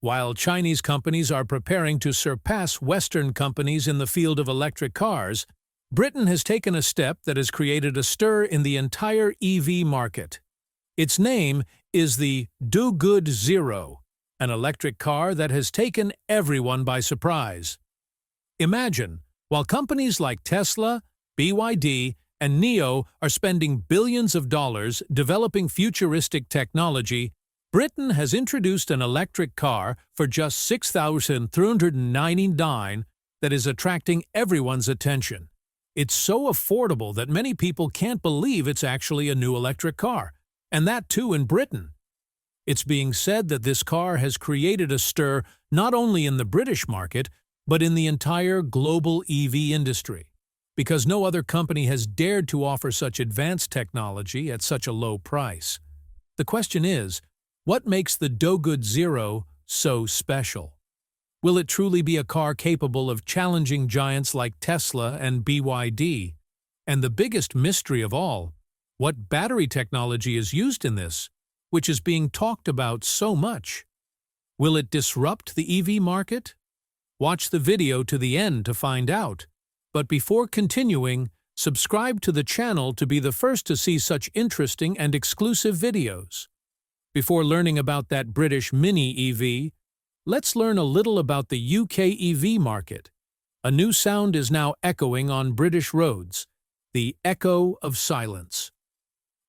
While Chinese companies are preparing to surpass Western companies in the field of electric cars, Britain has taken a step that has created a stir in the entire EV market. Its name is the DoGood Zero, an electric car that has taken everyone by surprise. Imagine, while companies like Tesla, BYD, and NIO are spending billions of dollars developing futuristic technology, Britain has introduced an electric car for just $6,399 that is attracting everyone's attention. It's so affordable that many people can't believe it's actually a new electric car, and that too in Britain. It's being said that this car has created a stir not only in the British market, but in the entire global EV industry, because no other company has dared to offer such advanced technology at such a low price. The question is, what makes the DoGood Zero so special? Will it truly be a car capable of challenging giants like Tesla and BYD? And the biggest mystery of all, what battery technology is used in this, which is being talked about so much? Will it disrupt the EV market? Watch the video to the end to find out. But before continuing, subscribe to the channel to be the first to see such interesting and exclusive videos. Before learning about that British mini EV, let's learn a little about the UK EV market. A new sound is now echoing on British roads, the echo of silence.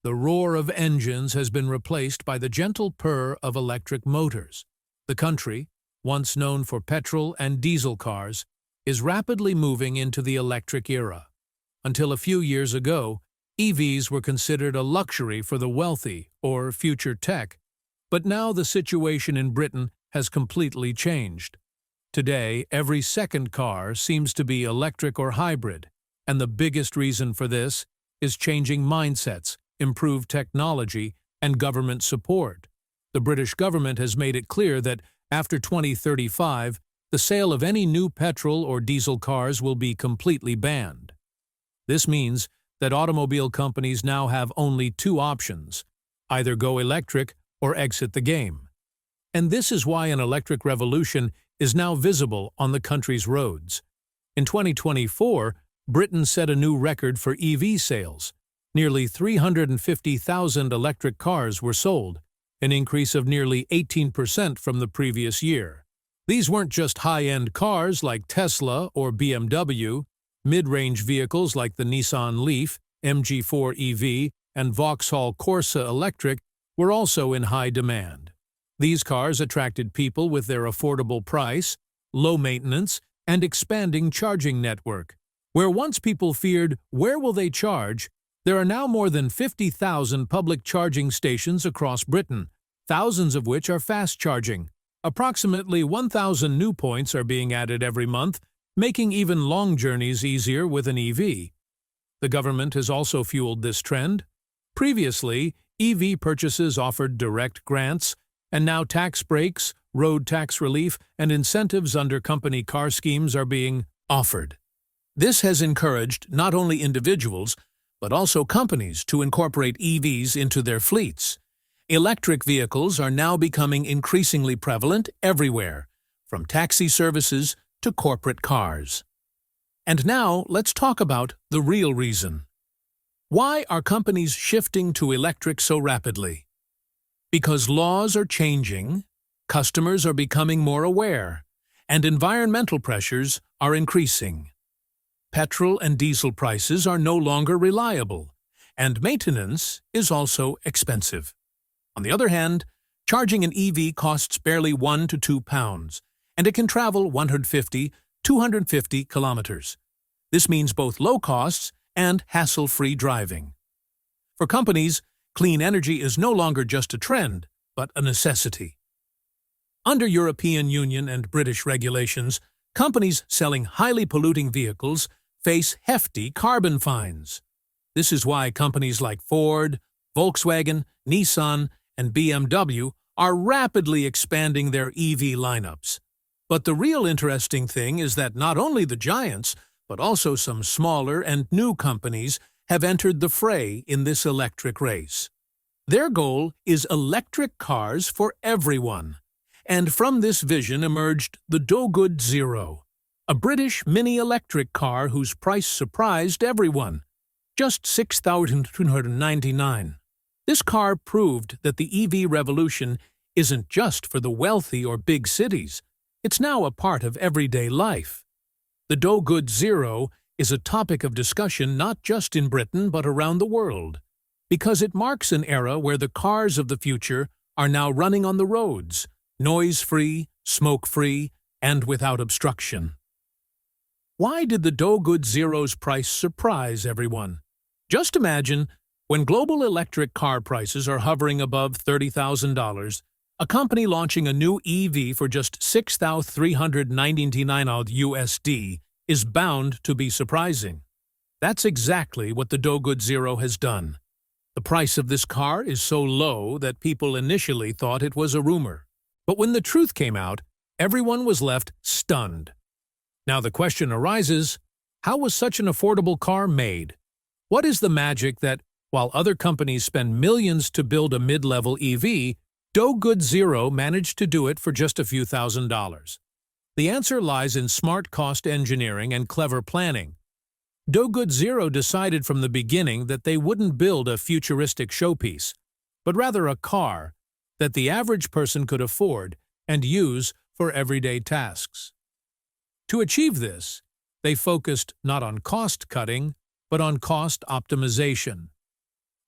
The roar of engines has been replaced by the gentle purr of electric motors. The country, once known for petrol and diesel cars, is rapidly moving into the electric era. Until a few years ago, EVs were considered a luxury for the wealthy or future tech, but now the situation in Britain has completely changed. Today, every second car seems to be electric or hybrid, and the biggest reason for this is changing mindsets, improved technology, and government support. The British government has made it clear that after 2035, the sale of any new petrol or diesel cars will be completely banned. This means that automobile companies now have only two options: either go electric or exit the game. And this is why an electric revolution is now visible on the country's roads. In 2024, Britain set a new record for EV sales. Nearly 350,000 electric cars were sold, an increase of nearly 18% from the previous year. These weren't just high-end cars like Tesla or BMW. Mid-range vehicles like the Nissan Leaf, MG4 EV, and Vauxhall Corsa Electric were also in high demand. These cars attracted people with their affordable price, low maintenance, and expanding charging network. Where once people feared, where will they charge, there are now more than 50,000 public charging stations across Britain, thousands of which are fast charging. Approximately 1,000 new points are being added every month, making even long journeys easier with an EV. The government has also fueled this trend. Previously, EV purchases offered direct grants, and now tax breaks, road tax relief, and incentives under company car schemes are being offered. This has encouraged not only individuals, but also companies to incorporate EVs into their fleets. Electric vehicles are now becoming increasingly prevalent everywhere, from taxi services to corporate cars. And now let's talk about the real reason. Why are companies shifting to electric so rapidly? Because laws are changing, customers are becoming more aware, and environmental pressures are increasing. Petrol and diesel prices are no longer reliable, and maintenance is also expensive. On the other hand, charging an EV costs barely 1 to 2 pounds, and it can travel 150–250 kilometers. This means both low costs and hassle-free driving. For companies, clean energy is no longer just a trend, but a necessity. Under European Union and British regulations, companies selling highly polluting vehicles face hefty carbon fines. This is why companies like Ford, Volkswagen, Nissan, and BMW are rapidly expanding their EV lineups. But the real interesting thing is that not only the giants, but also some smaller and new companies have entered the fray in this electric race. Their goal is electric cars for everyone. And from this vision emerged the DoGood Zero, a British mini-electric car whose price surprised everyone, just $6,299. This car proved that the EV revolution isn't just for the wealthy or big cities. It's now a part of everyday life. The DoGood Zero is a topic of discussion not just in Britain but around the world, because it marks an era where the cars of the future are now running on the roads, noise-free, smoke-free, and without obstruction. Why did the DoGood Zero's price surprise everyone? Just imagine, when global electric car prices are hovering above $30,000, a company launching a new EV for just $6,399 USD is bound to be surprising. That's exactly what the DoGood Zero has done. The price of this car is so low that people initially thought it was a rumor. But when the truth came out, everyone was left stunned. Now the question arises, how was such an affordable car made? What is the magic that, while other companies spend millions to build a mid-level EV, DoGood Zero managed to do it for just a few $1,000s? The answer lies in smart cost engineering and clever planning. DoGood Zero decided from the beginning that they wouldn't build a futuristic showpiece, but rather a car that the average person could afford and use for everyday tasks. To achieve this, they focused not on cost-cutting, but on cost optimization.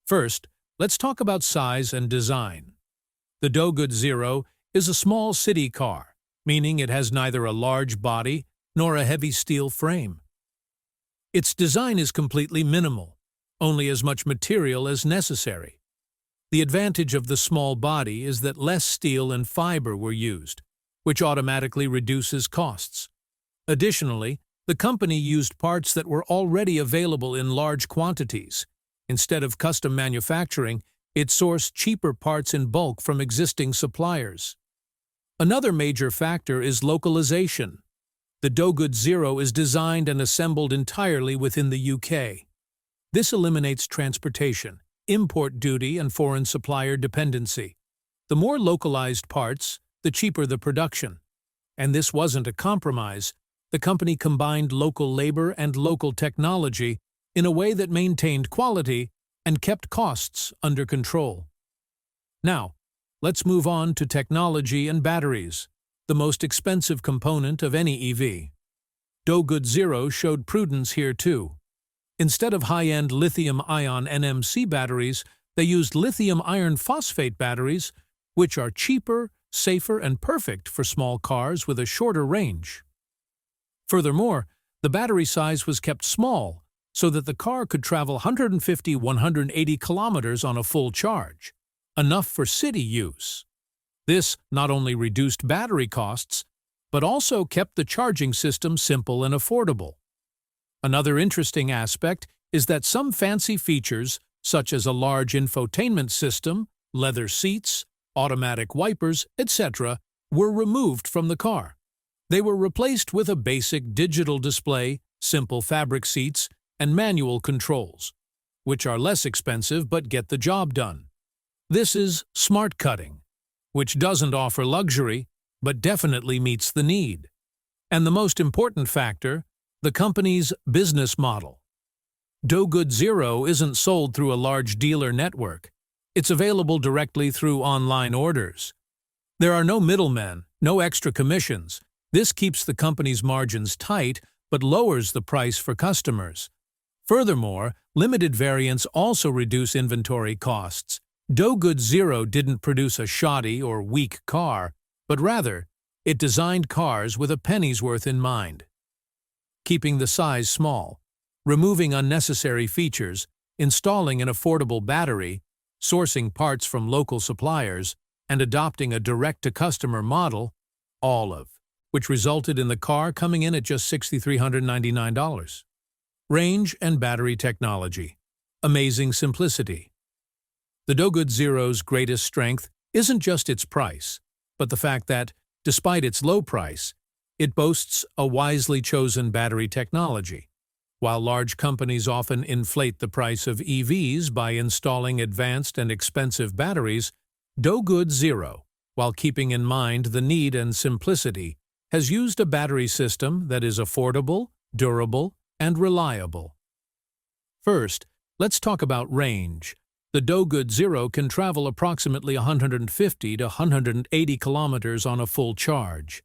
First, let's talk about size and design. The DoGood Zero is a small city car, meaning it has neither a large body nor a heavy steel frame. Its design is completely minimal, only as much material as necessary. The advantage of the small body is that less steel and fiber were used, which automatically reduces costs. Additionally, the company used parts that were already available in large quantities. Instead of custom manufacturing, it sourced cheaper parts in bulk from existing suppliers. Another major factor is localization. The DoGood Zero is designed and assembled entirely within the UK. This eliminates transportation, import duty, and foreign supplier dependency. The more localized parts, the cheaper the production. And this wasn't a compromise. The company combined local labor and local technology in a way that maintained quality and kept costs under control. Now, let's move on to technology and batteries, the most expensive component of any EV. DoGood Zero showed prudence here too. Instead of high-end lithium-ion NMC batteries, they used lithium iron phosphate batteries, which are cheaper, safer, and perfect for small cars with a shorter range. Furthermore, the battery size was kept small so that the car could travel 150–180 kilometers on a full charge, enough for city use. This not only reduced battery costs, but also kept the charging system simple and affordable. Another interesting aspect is that some fancy features, such as a large infotainment system, leather seats, automatic wipers, etc., were removed from the car. They were replaced with a basic digital display, simple fabric seats, and manual controls, which are less expensive but get the job done. This is smart cutting, which doesn't offer luxury, but definitely meets the need. And the most important factor, the company's business model. DoGood Zero isn't sold through a large dealer network. It's available directly through online orders. There are no middlemen, no extra commissions. This keeps the company's margins tight but lowers the price for customers. Furthermore, limited variants also reduce inventory costs. DoGood Zero didn't produce a shoddy or weak car, but rather, it designed cars with a penny's worth in mind. Keeping the size small, removing unnecessary features, installing an affordable battery, sourcing parts from local suppliers, and adopting a direct-to-customer model, all of which resulted in the car coming in at just $6,399. Range and battery technology. Amazing simplicity. The DoGood Zero's greatest strength isn't just its price, but the fact that, despite its low price, it boasts a wisely chosen battery technology. While large companies often inflate the price of EVs by installing advanced and expensive batteries, DoGood Zero, while keeping in mind the need and simplicity, has used a battery system that is affordable, durable, and reliable. First, let's talk about range. The DoGood Zero can travel approximately 150 to 180 kilometers on a full charge.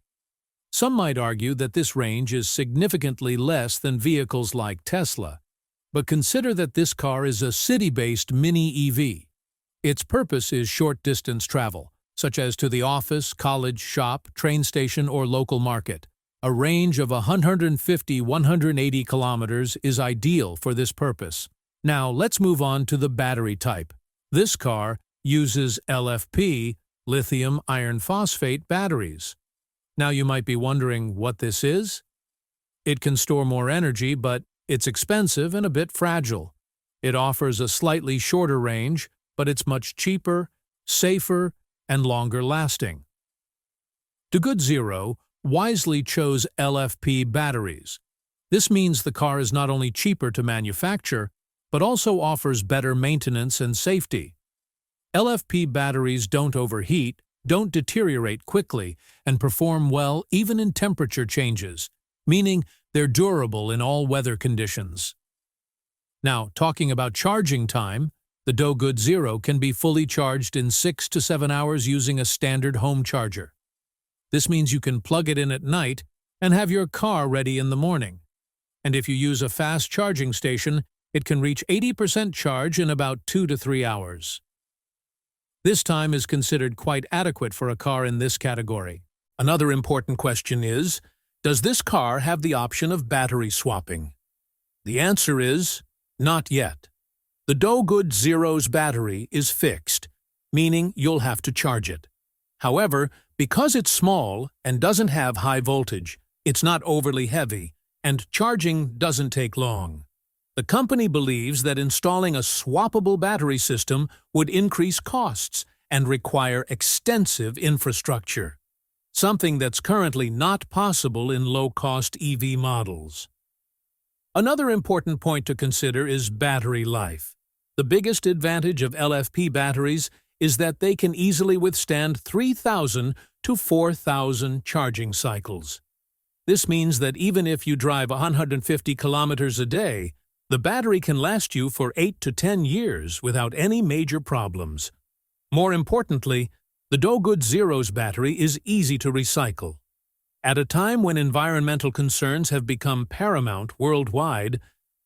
Some might argue that this range is significantly less than vehicles like Tesla, but consider that this car is a city-based mini EV. Its purpose is short-distance travel, such as to the office, college, shop, train station, or local market. A range of 150–180 kilometers is ideal for this purpose. Now, let's move on to the battery type. This car uses LFP, lithium iron phosphate batteries. Now you might be wondering what this is? It can store more energy, but it's expensive and a bit fragile. It offers a slightly shorter range, but it's much cheaper, safer, and longer lasting. DoGood Zero wisely chose LFP batteries. This means the car is not only cheaper to manufacture, but also offers better maintenance and safety. LFP batteries don't overheat, don't deteriorate quickly, and perform well even in temperature changes, meaning they're durable in all weather conditions. Now, talking about charging time, the DoGood Zero can be fully charged in 6 to 7 hours using a standard home charger. This means you can plug it in at night and have your car ready in the morning. And if you use a fast charging station, it can reach 80% charge in about 2 to 3 hours. This time is considered quite adequate for a car in this category. Another important question is, does this car have the option of battery swapping? The answer is, not yet. The DoGood Zero's battery is fixed, meaning you'll have to charge it. However, because it's small and doesn't have high voltage, it's not overly heavy, and charging doesn't take long. The company believes that installing a swappable battery system would increase costs and require extensive infrastructure, something that's currently not possible in low-cost EV models. Another important point to consider is battery life. The biggest advantage of LFP batteries is that they can easily withstand 3,000 to 4,000 charging cycles. This means that even if you drive 150 kilometers a day, the battery can last you for 8 to 10 years without any major problems. More importantly, the DoGood Zero's battery is easy to recycle. At a time when environmental concerns have become paramount worldwide,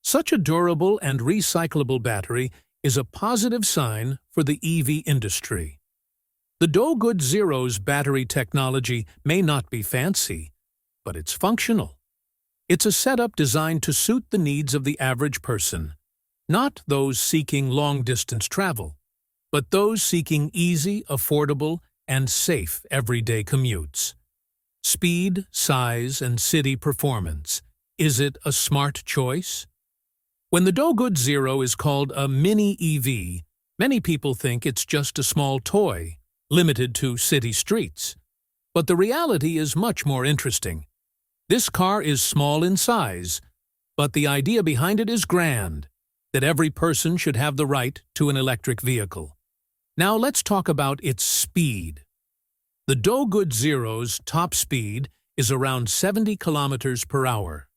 such a durable and recyclable battery is a positive sign for the EV industry. The DoGood Zero's battery technology may not be fancy, but it's functional. It's a setup designed to suit the needs of the average person, not those seeking long-distance travel, but those seeking easy, affordable, and safe everyday commutes. Speed, size, and city performance. Is it a smart choice? When the DoGood Zero is called a mini EV, many people think it's just a small toy, limited to city streets. But the reality is much more interesting. This car is small in size, but the idea behind it is grand, that every person should have the right to an electric vehicle. Now let's talk about its speed. The DoGood Zero's top speed is around 70 kilometers per hour.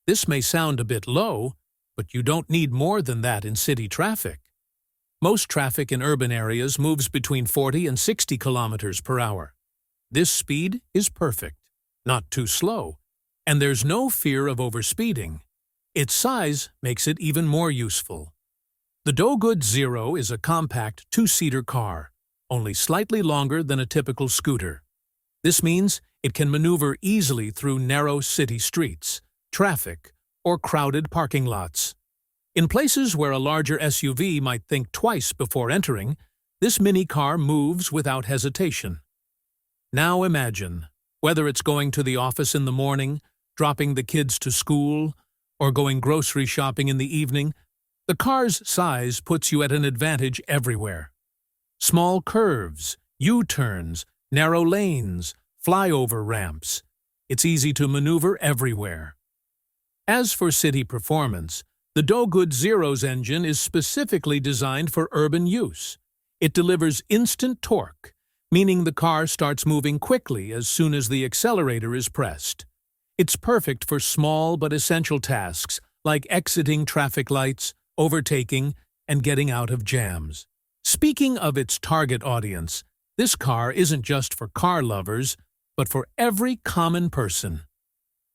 This may sound a bit low, but you don't need more than that in city traffic. Most traffic in urban areas moves between 40 and 60 kilometers per hour. This speed is perfect, not too slow, and there's no fear of overspeeding. Its size makes it even more useful. The DoGood Zero is a compact two-seater car, only slightly longer than a typical scooter. This means it can maneuver easily through narrow city streets, traffic, or crowded parking lots. In places where a larger SUV might think twice before entering, this mini car moves without hesitation. Now imagine, whether it's going to the office in the morning, dropping the kids to school, or going grocery shopping in the evening, the car's size puts you at an advantage everywhere. Small curves, U-turns, narrow lanes, flyover ramps. It's easy to maneuver everywhere. As for city performance, the DoGood Zero's engine is specifically designed for urban use. It delivers instant torque, meaning the car starts moving quickly as soon as the accelerator is pressed. It's perfect for small but essential tasks like exiting traffic lights, overtaking, and getting out of jams. Speaking of its target audience, this car isn't just for car lovers, but for every common person.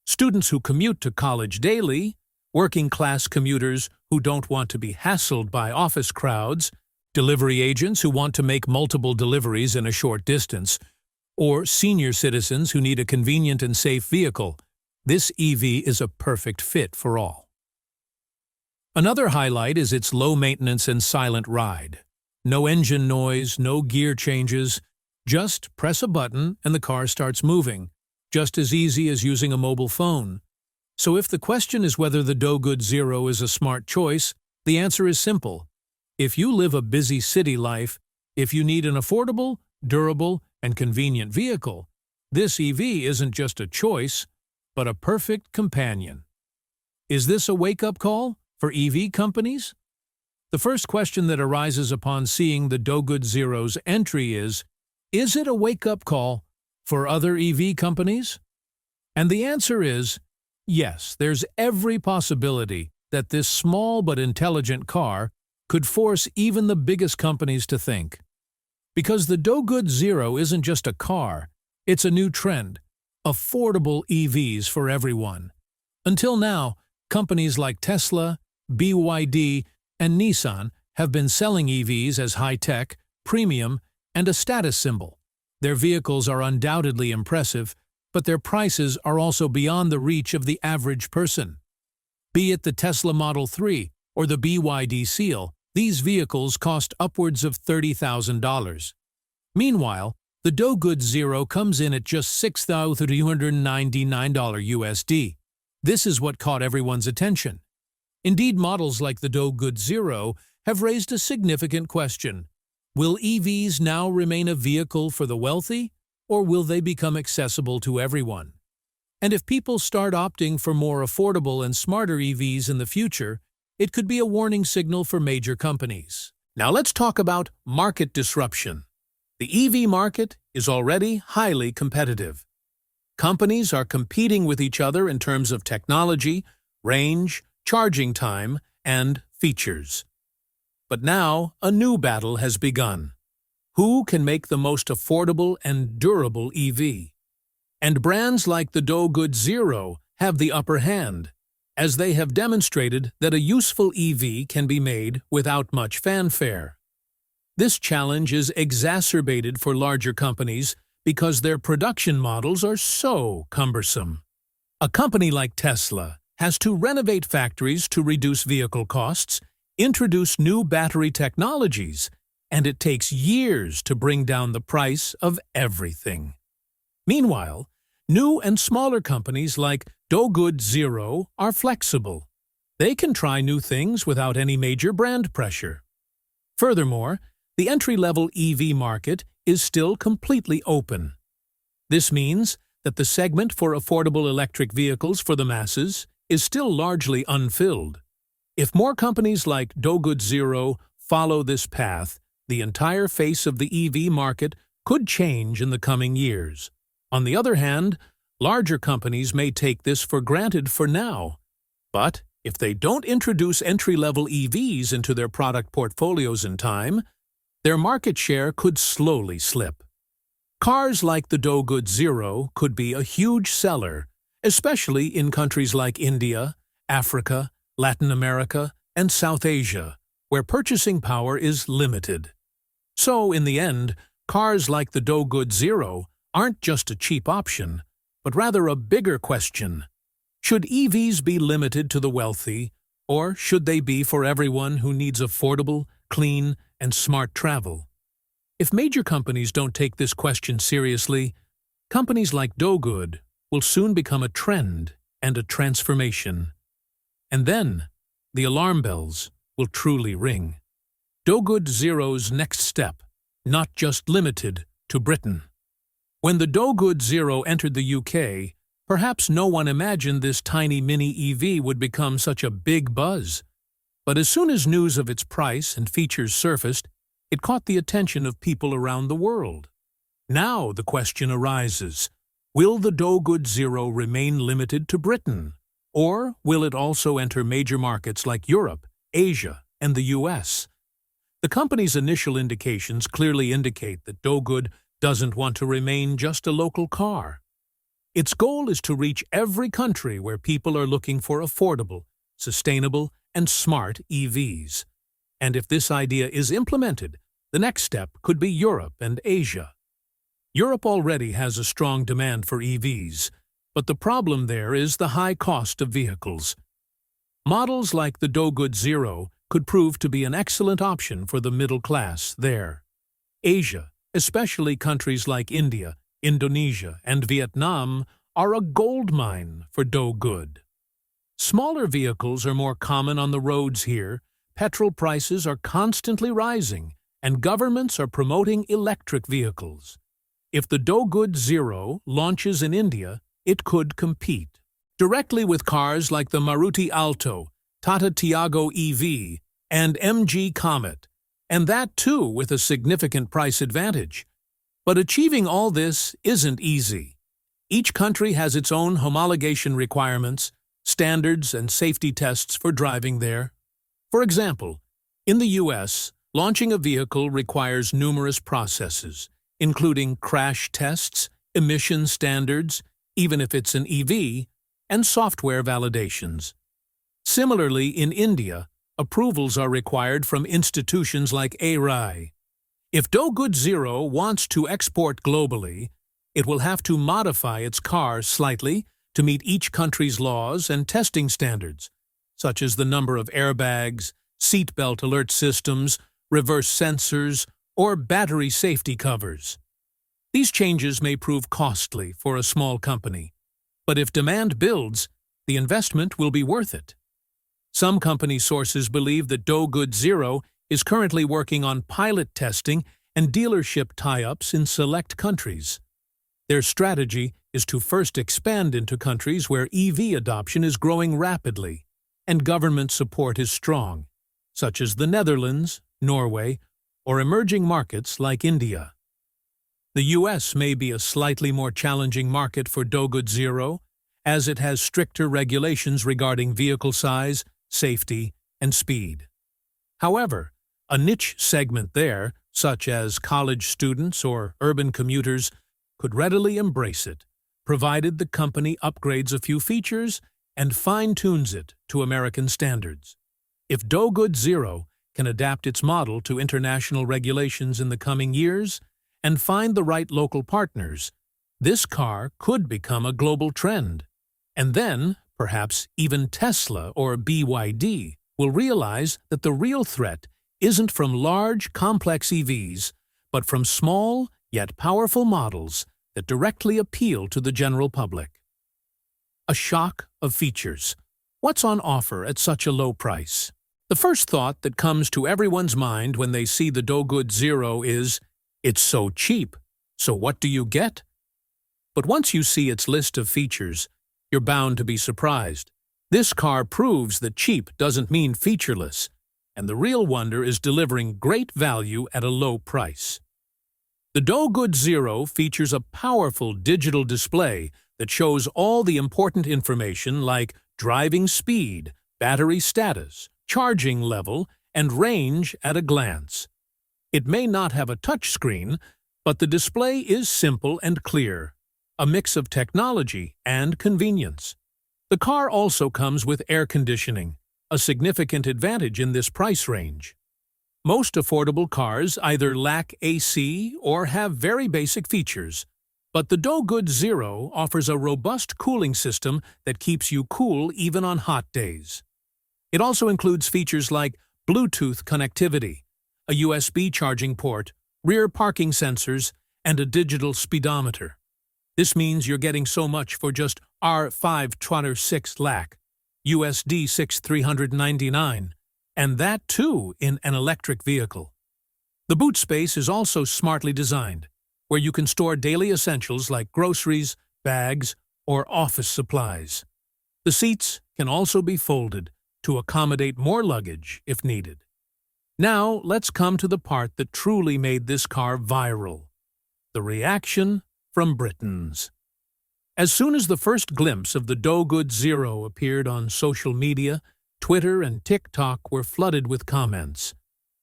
Students who commute to college daily, working-class commuters who don't want to be hassled by office crowds, delivery agents who want to make multiple deliveries in a short distance, or senior citizens who need a convenient and safe vehicle. This EV is a perfect fit for all. Another highlight is its low maintenance and silent ride. No engine noise, no gear changes. Just press a button and the car starts moving, just as easy as using a mobile phone. So if the question is whether the DoGood Zero is a smart choice, the answer is simple. If you live a busy city life, if you need an affordable, durable, and convenient vehicle, this EV isn't just a choice, but a perfect companion. Is this a wake-up call for EV companies? The first question that arises upon seeing the DoGood Zero's entry is it a wake-up call for other EV companies? And the answer is yes, there's every possibility that this small but intelligent car could force even the biggest companies to think. Because the DoGood Zero isn't just a car, it's a new trend, affordable EVs for everyone. Until now, companies like Tesla, BYD, and Nissan have been selling EVs as high-tech, premium, and a status symbol. Their vehicles are undoubtedly impressive, but their prices are also beyond the reach of the average person. Be it the Tesla Model 3 or the BYD Seal, these vehicles cost upwards of $30,000. Meanwhile, the DoGood Zero comes in at just $6,399 USD. This is what caught everyone's attention. Indeed, models like the DoGood Zero have raised a significant question. Will EVs now remain a vehicle for the wealthy, or will they become accessible to everyone? And if people start opting for more affordable and smarter EVs in the future, it could be a warning signal for major companies. Now let's talk about market disruption. The EV market is already highly competitive. Companies are competing with each other in terms of technology, range, charging time, and features. But now a new battle has begun. Who can make the most affordable and durable EV? And brands like the DoGood Zero have the upper hand, as they have demonstrated that a useful EV can be made without much fanfare. This challenge is exacerbated for larger companies because their production models are so cumbersome. A company like Tesla has to renovate factories to reduce vehicle costs, introduce new battery technologies, and it takes years to bring down the price of everything. Meanwhile, new and smaller companies like DoGood Zero are flexible. They can try new things without any major brand pressure. Furthermore, the entry-level EV market is still completely open. This means that the segment for affordable electric vehicles for the masses is still largely unfilled. If more companies like DoGood Zero follow this path, the entire face of the EV market could change in the coming years. On the other hand, larger companies may take this for granted for now. But if they don't introduce entry-level EVs into their product portfolios in time, their market share could slowly slip. Cars like the DoGood Zero could be a huge seller, especially in countries like India, Africa, Latin America, and South Asia, where purchasing power is limited. So, in the end, cars like the DoGood Zero aren't just a cheap option, but rather a bigger question. Should EVs be limited to the wealthy, or should they be for everyone who needs affordable, clean, and smart travel? If major companies don't take this question seriously, companies like DoGood will soon become a trend and a transformation. And then, the alarm bells will truly ring. DoGood Zero's next step, not just limited to Britain. When the DoGood Zero entered the UK, perhaps no one imagined this tiny mini EV would become such a big buzz. But as soon as news of its price and features surfaced, it caught the attention of people around the world. Now the question arises, will the DoGood Zero remain limited to Britain? Or will it also enter major markets like Europe, Asia, and the US? The company's initial indications clearly indicate that DoGood doesn't want to remain just a local car. Its goal is to reach every country where people are looking for affordable, sustainable, and smart EVs. And if this idea is implemented, the next step could be Europe and Asia. Europe already has a strong demand for EVs, but the problem there is the high cost of vehicles. Models like the DoGood Zero could prove to be an excellent option for the middle class there. Asia, especially countries like India, Indonesia, and Vietnam, are a goldmine for DoGood. Smaller vehicles are more common on the roads here, petrol prices are constantly rising, and governments are promoting electric vehicles. If the DoGood Zero launches in India, it could compete directly with cars like the Maruti Alto, Tata Tiago EV, and MG Comet, and that too with a significant price advantage. But achieving all this isn't easy. Each country has its own homologation requirements, standards, and safety tests for driving there. For example, in the US, launching a vehicle requires numerous processes, including crash tests, emission standards, even if it's an EV, and software validations. Similarly, in India, approvals are required from institutions like ARAI. If DoGood Zero wants to export globally, it will have to modify its car slightly to meet each country's laws and testing standards, such as the number of airbags, seatbelt alert systems, reverse sensors, or battery safety covers. These changes may prove costly for a small company, but if demand builds, the investment will be worth it. Some company sources believe that DoGood Zero is currently working on pilot testing and dealership tie-ups in select countries. Their strategy is to first expand into countries where EV adoption is growing rapidly and government support is strong, such as the Netherlands, Norway, or emerging markets like India. The US may be a slightly more challenging market for DoGood Zero, as it has stricter regulations regarding vehicle size, safety, and speed. However, a niche segment there, such as college students or urban commuters, could readily embrace it, provided the company upgrades a few features and fine-tunes it to American standards. If DoGood Zero can adapt its model to international regulations in the coming years and find the right local partners, this car could become a global trend. And then, perhaps even Tesla or BYD will realize that the real threat isn't from large, complex EVs, but from small, yet powerful models that directly appeal to the general public. A shock of features. What's on offer at such a low price? The first thought that comes to everyone's mind when they see the DoGood Zero is, it's so cheap, so what do you get? But once you see its list of features, you're bound to be surprised. This car proves that cheap doesn't mean featureless, and the real wonder is delivering great value at a low price. The DoGood Zero features a powerful digital display that shows all the important information like driving speed, battery status, charging level, and range at a glance. It may not have a touchscreen, but the display is simple and clear, a mix of technology and convenience. The car also comes with air conditioning, a significant advantage in this price range. Most affordable cars either lack AC or have very basic features, but the DoGood Zero offers a robust cooling system that keeps you cool even on hot days. It also includes features like Bluetooth connectivity, a USB charging port, rear parking sensors, and a digital speedometer. This means you're getting so much for just R526 lakh, USD 6,399, and that too in an electric vehicle. The boot space is also smartly designed, where you can store daily essentials like groceries, bags, or office supplies. The seats can also be folded to accommodate more luggage if needed. Now let's come to the part that truly made this car viral. The reaction from Britons. As soon as the first glimpse of the DoGood Zero appeared on social media, Twitter and TikTok were flooded with comments.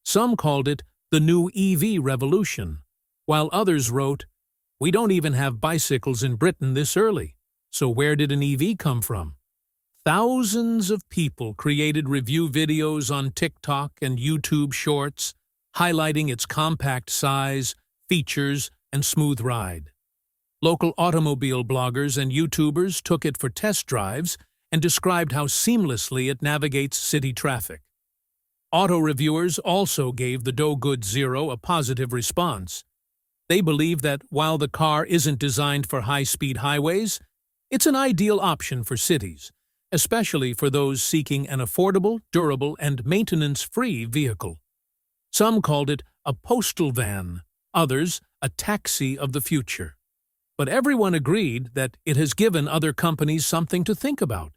Some called it the new EV revolution, while others wrote, "We don't even have bicycles in Britain this early, so where did an EV come from?" Thousands of people created review videos on TikTok and YouTube Shorts, highlighting its compact size, features, and smooth ride. Local automobile bloggers and YouTubers took it for test drives and described how seamlessly it navigates city traffic. Auto reviewers also gave the DoGood Zero a positive response. They believe that while the car isn't designed for high-speed highways, it's an ideal option for cities, especially for those seeking an affordable, durable, and maintenance-free vehicle. Some called it a postal van, others a taxi of the future. But everyone agreed that it has given other companies something to think about.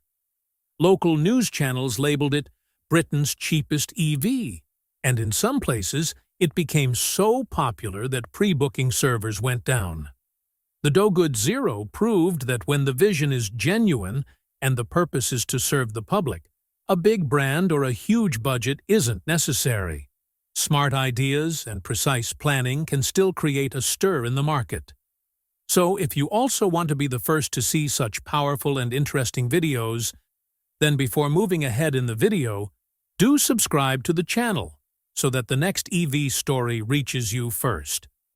Local news channels labeled it Britain's cheapest EV, and in some places it became so popular that pre-booking servers went down. The DoGood Zero proved that when the vision is genuine and the purpose is to serve the public, a big brand or a huge budget isn't necessary. Smart ideas and precise planning can still create a stir in the market. So if you also want to be the first to see such powerful and interesting videos, then before moving ahead in the video, do subscribe to the channel so that the next EV story reaches you first.